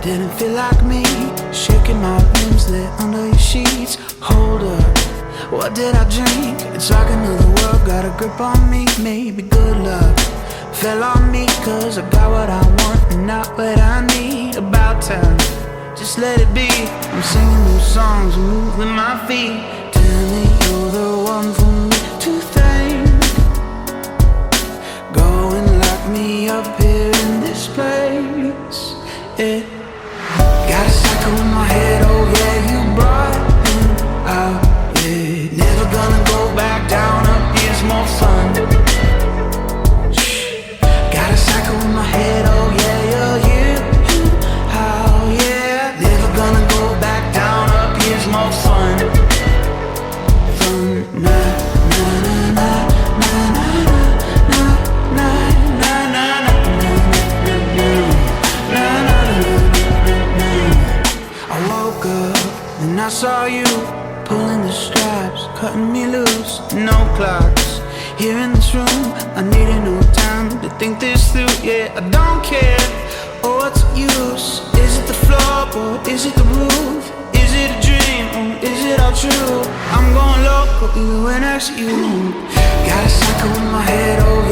Didn't feel like me, shaking my limbs there under your sheets. Hold up, what did I drink? It's like another world got a grip on me. Maybe good luck fell on me, cause I got what I want and not what I need. About time, just let it be. I'm singing those songs and moving my feet. Tell me you're the one for me to thank. Go and lock me up here in this place. Yeah. Got a cycle in my head, oh yeah, you brought him out, yeah. Never gonna go back down, up here's more fun. Got a cycle in my head, oh yeah, you're here, how, yeah. Never gonna go back down, up here's more fun. Fun, na, na, na, na, na, na, na, na, na, na, and I saw you pulling the straps, cutting me loose, no clocks. Here in this room, I needed no time to think this through, yeah. I don't care, oh what's the use? Is it the floor, or is it the roof? Is it a dream, or is it all true? I'm going local, either way next to you. Got a cycle in my head, oh